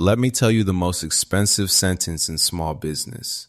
let me tell you the most expensive sentence in small business.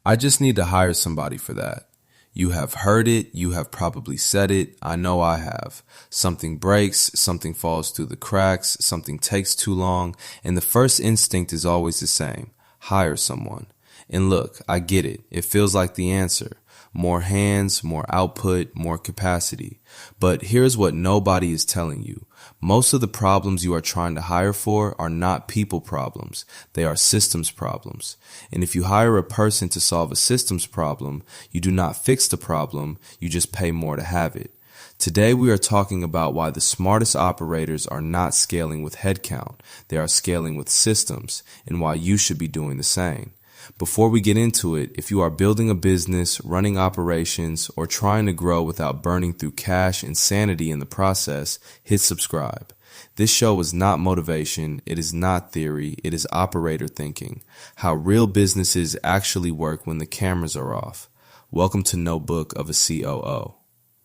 I just need to hire somebody for that. You have heard it, you have probably said it, I know I have. Something breaks, something falls through the cracks, something takes too long, and the first instinct is always the same: hire someone. And look, I get it, it feels like the answer. More hands, more output, more capacity. But here's what nobody is telling you. Most of the problems you are trying to hire for are not people problems. They are systems problems. And if you hire a person to solve a systems problem, you do not fix the problem, you just pay more to have it. Today we are talking about why the smartest operators are not scaling with headcount. They are scaling with systems, and why you should be doing the same. Before we get into it, if you are building a business, running operations, or trying to grow without burning through cash and sanity in the process, hit subscribe. This show is not motivation, it is not theory, it is operator thinking. How real businesses actually work when the cameras are off. Welcome to Notebook of a COO.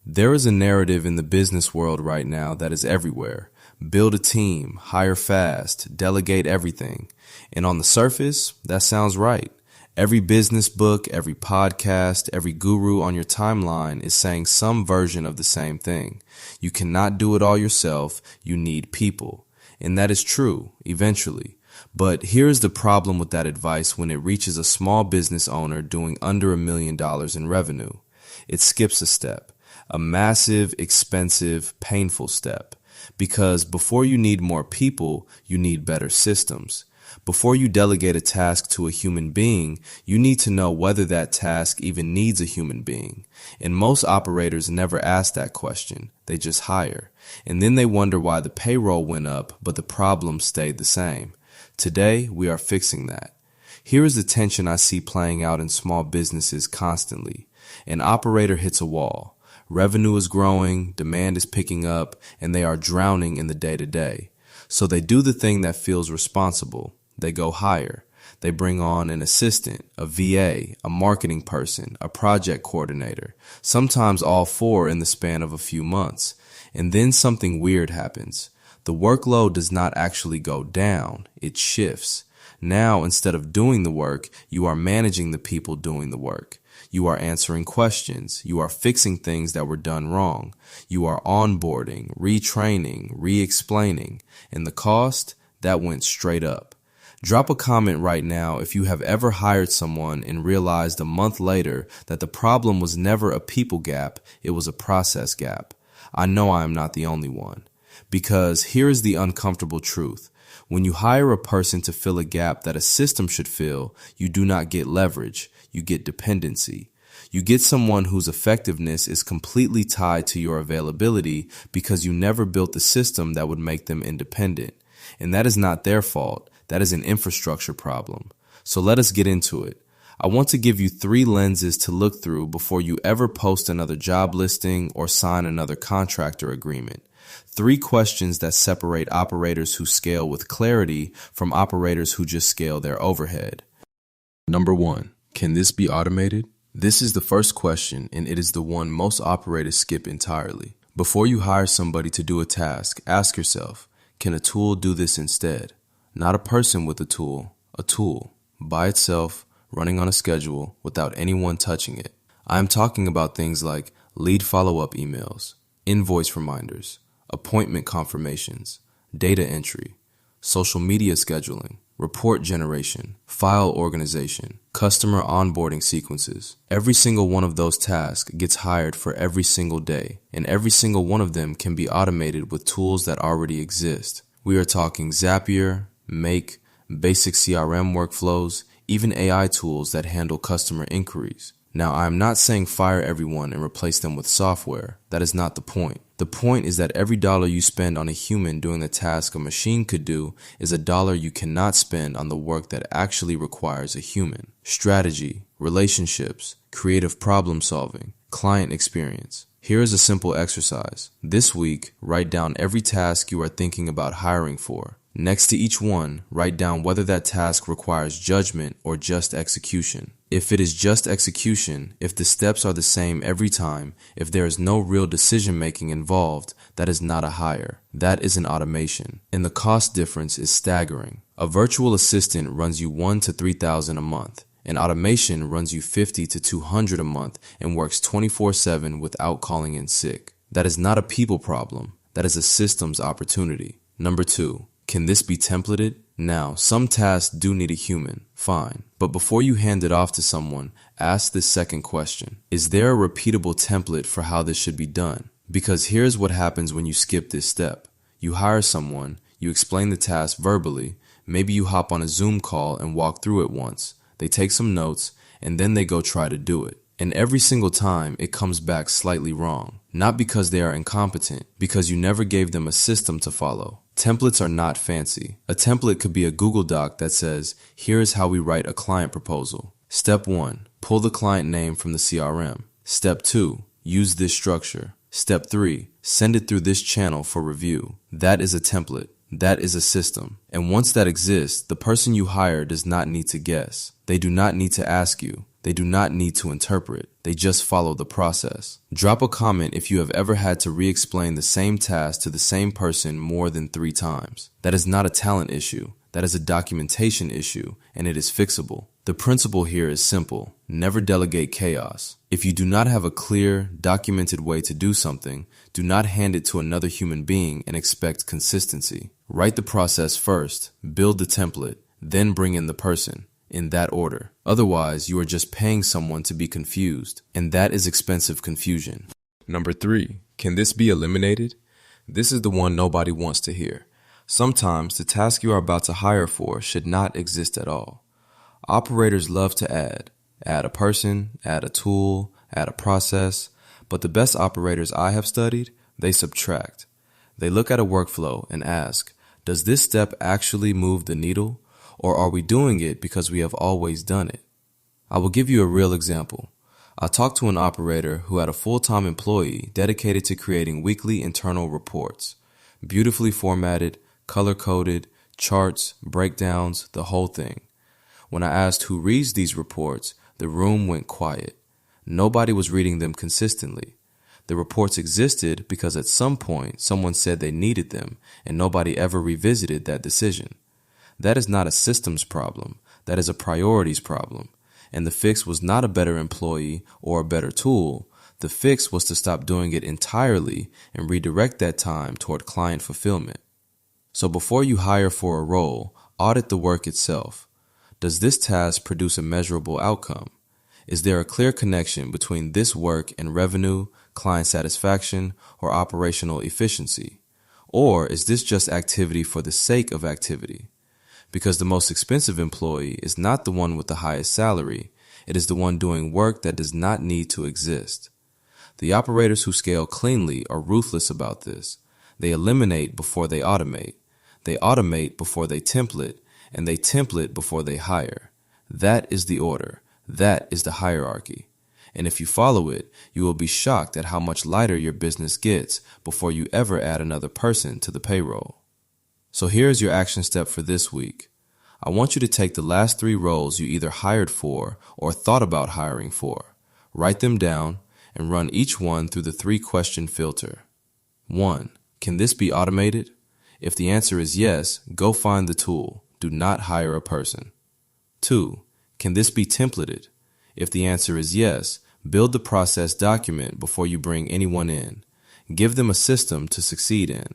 There is a narrative in the business world right now that is everywhere. Build a team, hire fast, delegate everything. And on the surface, that sounds right. Every business book, every podcast, every guru on your timeline is saying some version of the same thing. You cannot do it all yourself. You need people. And that is true, eventually. But here's the problem with that advice when it reaches a small business owner doing under $1 million in revenue. It skips a step, a massive, expensive, painful step. Because before you need more people, you need better systems. Before you delegate a task to a human being, you need to know whether that task even needs a human being. And most operators never ask that question. They just hire. And then they wonder why the payroll went up, but the problem stayed the same. Today, we are fixing that. Here is the tension I see playing out in small businesses constantly. An operator hits a wall. Revenue is growing, demand is picking up, and they are drowning in the day-to-day. So they do the thing that feels responsible. They go higher. They bring on an assistant, a VA, a marketing person, a project coordinator, sometimes all four in the span of a few months. And then something weird happens. The workload does not actually go down, it shifts. Now, instead of doing the work, you are managing the people doing the work. You are answering questions. You are fixing things that were done wrong. You are onboarding, retraining, re-explaining. And the cost? That went straight up. Drop a comment right now if you have ever hired someone and realized a month later that the problem was never a people gap, it was a process gap. I know I am not the only one. Because here is the uncomfortable truth. When you hire a person to fill a gap that a system should fill, you do not get leverage. You get dependency. You get someone whose effectiveness is completely tied to your availability because you never built the system that would make them independent. And that is not their fault. That is an infrastructure problem. So let us get into it. I want to give you 3 lenses to look through before you ever post another job listing or sign another contractor agreement. 3 questions that separate operators who scale with clarity from operators who just scale their overhead. Number 1. Can this be automated? This is the first question, and it is the one most operators skip entirely. Before you hire somebody to do a task, ask yourself, can a tool do this instead? Not a person with a tool by itself, running on a schedule without anyone touching it. I am talking about things like lead follow-up emails, invoice reminders, appointment confirmations, data entry, social media scheduling, report generation, file organization, customer onboarding sequences. Every single one of those tasks gets hired for every single day, and every single one of them can be automated with tools that already exist. We are talking Zapier, Make, basic CRM workflows, even AI tools that handle customer inquiries. Now, I am not saying fire everyone and replace them with software. That is not the point. The point is that every dollar you spend on a human doing the task a machine could do is a dollar you cannot spend on the work that actually requires a human. Strategy, relationships, creative problem solving, client experience. Here is a simple exercise. This week, write down every task you are thinking about hiring for. Next to each one, write down whether that task requires judgment or just execution. If it is just execution, if the steps are the same every time, if there is no real decision making involved, that is not a hire. That is an automation. And the cost difference is staggering. A virtual assistant runs you $1,000 to $3,000 a month. An automation runs you $50 to $200 a month and works 24/7 without calling in sick. That is not a people problem. That is a systems opportunity. Number 2. Can this be templated? Now, some tasks do need a human, fine. But before you hand it off to someone, ask this second question. Is there a repeatable template for how this should be done? Because here's what happens when you skip this step. You hire someone, you explain the task verbally, maybe you hop on a Zoom call and walk through it once. They take some notes, and then they go try to do it. And every single time, it comes back slightly wrong. Not because they are incompetent, because you never gave them a system to follow. Templates are not fancy. A template could be a Google Doc that says, here is how we write a client proposal. Step 1, pull the client name from the CRM. Step 2, use this structure. Step 3, send it through this channel for review. That is a template. That is a system. And once that exists, the person you hire does not need to guess. They do not need to ask you. They do not need to interpret. They just follow the process. Drop a comment if you have ever had to re-explain the same task to the same person more than 3 times. That is not a talent issue. That is a documentation issue, and it is fixable. The principle here is simple. Never delegate chaos. If you do not have a clear, documented way to do something, do not hand it to another human being and expect consistency. Write the process first, build the template, then bring in the person. In that order. Otherwise, you are just paying someone to be confused, and that is expensive confusion. Number 3, can this be eliminated? This is the one nobody wants to hear. Sometimes the task you are about to hire for should not exist at all. Operators love to add a person, add a tool, add a process, but the best operators I have studied, they subtract. They look at a workflow and ask, does this step actually move the needle? Or are we doing it because we have always done it? I will give you a real example. I talked to an operator who had a full-time employee dedicated to creating weekly internal reports. Beautifully formatted, color-coded, charts, breakdowns, the whole thing. When I asked who reads these reports, the room went quiet. Nobody was reading them consistently. The reports existed because at some point someone said they needed them and nobody ever revisited that decision. That is not a systems problem. That is a priorities problem. And the fix was not a better employee or a better tool. The fix was to stop doing it entirely and redirect that time toward client fulfillment. So before you hire for a role, audit the work itself. Does this task produce a measurable outcome? Is there a clear connection between this work and revenue, client satisfaction, or operational efficiency? Or is this just activity for the sake of activity? Because the most expensive employee is not the one with the highest salary. It is the one doing work that does not need to exist. The operators who scale cleanly are ruthless about this. They eliminate before they automate. They automate before they template, and they template before they hire. That is the order. That is the hierarchy. And if you follow it, you will be shocked at how much lighter your business gets before you ever add another person to the payroll. So here's your action step for this week. I want you to take the last 3 roles you either hired for or thought about hiring for, write them down, and run each one through the 3-question filter. 1. Can this be automated? If the answer is yes, go find the tool. Do not hire a person. 2. Can this be templated? If the answer is yes, build the process document before you bring anyone in. Give them a system to succeed in.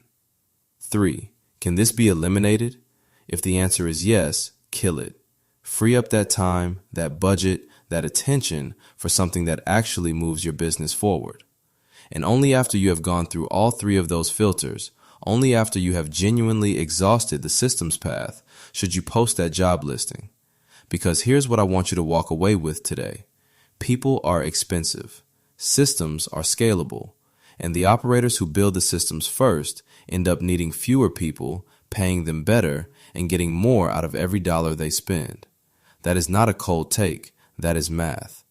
3. Can this be eliminated? If the answer is yes, kill it. Free up that time, that budget, that attention for something that actually moves your business forward. And only after you have gone through all 3 of those filters, only after you have genuinely exhausted the systems path, should you post that job listing. Because here's what I want you to walk away with today. People are expensive. Systems are scalable. And the operators who build the systems first end up needing fewer people, paying them better, and getting more out of every dollar they spend. That is not a cold take. That is math.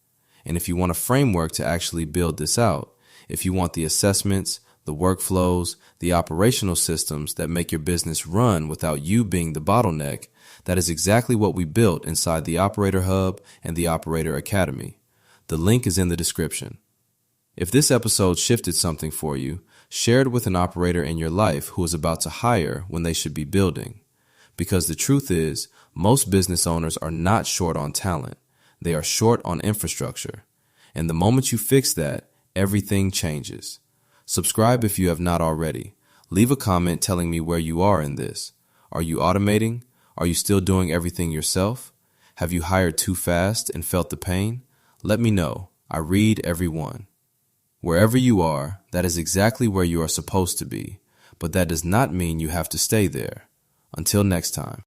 And if you want a framework to actually build this out, if you want the assessments, the the workflows, the operational systems that make your business run without you being the bottleneck, that is exactly what we built inside the Operator Hub and the Operator Academy. The link is in the description. If this episode shifted something for you, share it with an operator in your life who is about to hire when they should be building. Because the truth is, most business owners are not short on talent. They are short on infrastructure. And the moment you fix that, everything changes. Subscribe if you have not already. Leave a comment telling me where you are in this. Are you automating? Are you still doing everything yourself? Have you hired too fast and felt the pain? Let me know. I read every one. Wherever you are, that is exactly where you are supposed to be, but that does not mean you have to stay there. Until next time.